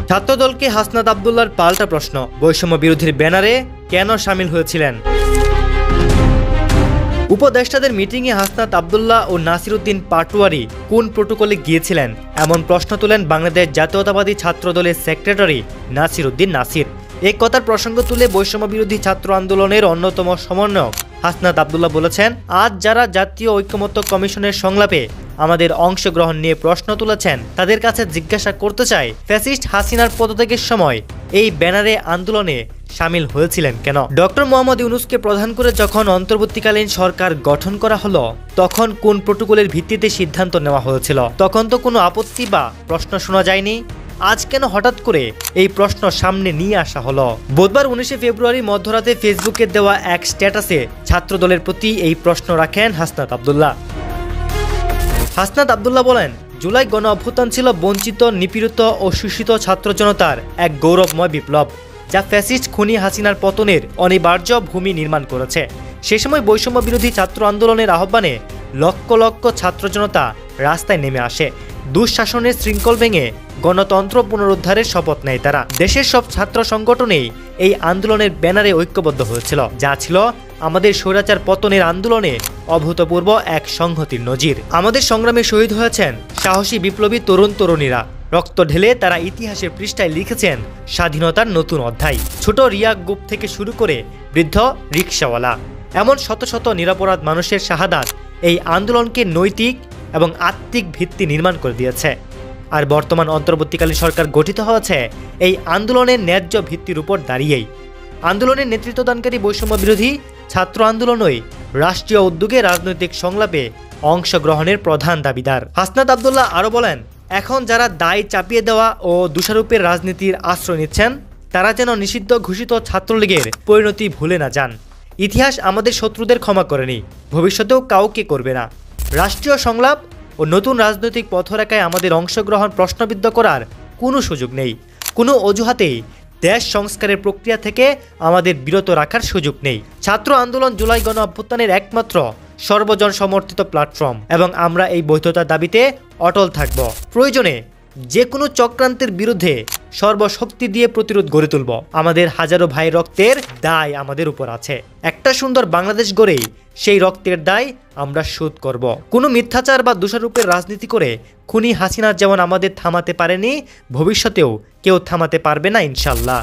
ছাত্রদলকে হাসনাত আব্দুল্লাহর পাল্টা প্রশ্ন, বৈষম্য বিরোধীর ব্যানারে কেন শামিল হয়েছিলেন? উপদেষ্টাদের মিটিংয়ে হাসনাত আব্দুল্লাহ ও নাসিরউদ্দিন পাটোয়ারি কোন প্রটোকলে গিয়েছিলেন এমন প্রশ্ন তুলেন বাংলাদেশ জাতীয়তাবাদী ছাত্রদলের সেক্রেটারি নাসিরউদ্দিন নাসির। এই কথার প্রসঙ্গ তুলে বৈষম্য বিরোধী ছাত্র আন্দোলনের অন্যতম সমন্বয়ক হাসনাত আব্দুল্লাহ বলেছেন, আজ যারা জাতীয় ঐক্যমত্য কমিশনের সংলাপে আমাদের অংশগ্রহণ নিয়ে প্রশ্ন তুলেছেন তাদের কাছে জিজ্ঞাসা করতে চাই, ফ্যাসিস্ট হাসিনার পদত্যাগের সময় এই ব্যানারে আন্দোলনে শামিল হয়েছিলেন কেন? ডক্টর মোহাম্মদ ইউনূসকে প্রধান করে যখন অন্তর্বর্তীকালীন সরকার গঠন করা হলো তখন কোন প্রটোকলের ভিত্তিতে সিদ্ধান্ত নেওয়া হয়েছিল? তখন তো কোনো আপত্তি বা প্রশ্ন শোনা যায়নি। আজ কেন হঠাৎ করে এই প্রশ্ন সামনে নিয়ে আসা হলো? বুধবার 19 ফেব্রুয়ারি মধ্যরাতে ফেসবুকে দেওয়া এক স্ট্যাটাসে ছাত্রদলের প্রতি এই প্রশ্ন রাখেন হাসনাত আব্দুল্লাহ। হাসনাত আব্দুল্লাহ বলেন, জুলাই গণ অভ্যুত্থান ছিল বঞ্চিত, নিপীড়িত ও শোষিত ছাত্র জনতার এক গৌরবময় বিপ্লব, যা ফ্যাসিস্ট খুনি হাসিনার পতনের অনিবার্য ভূমি নির্মাণ করেছে। সে সময় বৈষম্য বিরোধী ছাত্র আন্দোলনের আহ্বানে লক্ষ লক্ষ ছাত্র জনতা রাস্তায় নেমে আসে। দুঃশাসনের শৃঙ্খল ভেঙে গণতন্ত্র পুনরুদ্ধারের শপথ নেয় তারা। দেশের সব ছাত্র সংগঠনেই এই আন্দোলনের ব্যানারে ঐক্যবদ্ধ হয়েছিল, যা ছিল আমাদের স্বৈরাচার পতনের আন্দোলনে অভূতপূর্ব এক সংহতির নজির। আমাদের সংগ্রামে শহীদ হয়েছেন সাহসী বিপ্লবী তরুণ তরুণীরা। রক্ত ঢেলে তারা ইতিহাসের পৃষ্ঠায় লিখেছেন স্বাধীনতার নতুন অধ্যায়। ছোট রিয়া গুপ থেকে শুরু করে বৃদ্ধ রিকশাওয়ালা, এমন শত শত নিরপরাধ মানুষের শাহাদাত এই আন্দোলনকে নৈতিক এবং আত্মিক ভিত্তি নির্মাণ করে দিয়েছে। আর বর্তমান অন্তর্বর্তীকালীন সরকার গঠিত হয়েছে এই আন্দোলনের ন্যায্য ভিত্তির উপর দাঁড়িয়েই। আন্দোলনের নেতৃত্বদানকারী বৈষম্য বিরোধী ছাত্র আন্দোলনই রাষ্ট্রীয় উদ্যোগে রাজনৈতিক সংলাপে অংশগ্রহণের প্রধান দাবিদার। হাসনাত আব্দুল্লাহ আরও বলেন, এখন যারা দায় চাপিয়ে দেওয়া ও দোষারোপের রাজনীতির আশ্রয় নিচ্ছেন তারা যেন নিষিদ্ধ ঘোষিত ছাত্রলীগের পরিণতি ভুলে না যান। ইতিহাস আমাদের শত্রুদের ক্ষমা করেনি, ভবিষ্যতেও কাউকে করবে না। রাষ্ট্রীয় সংলাপ ও নতুন রাজনৈতিক পথরেখায় আমাদের অংশগ্রহণ প্রশ্নবিদ্ধ করার কোনো সুযোগ নেই। কোনো অজুহাতেই দেশ সংস্কারের প্রক্রিয়া থেকে আমাদের বিরত রাখার সুযোগ নেই। ছাত্র আন্দোলন জুলাই গণ অভ্যুত্থানের একমাত্র সর্বজন সমর্থিত প্ল্যাটফর্ম এবং আমরা এই বৈধতার দাবিতে অটল থাকব। প্রয়োজনে যে কোনো চক্রান্তের বিরুদ্ধে সর্বশক্তি দিয়ে প্রতিরোধ গড়ে তুলব। আমাদের হাজারো ভাই রক্তের দায় আমাদের উপর আছে। একটা সুন্দর বাংলাদেশ গড়েই সেই রক্তের দায় আমরা শোধ করব। কোনো মিথ্যাচার বা দোষারোপের রাজনীতি করে খুনি হাসিনা যেমন আমাদের থামাতে পারেনি, ভবিষ্যতেও কেউ থামাতে পারবে না ইনশাল্লাহ।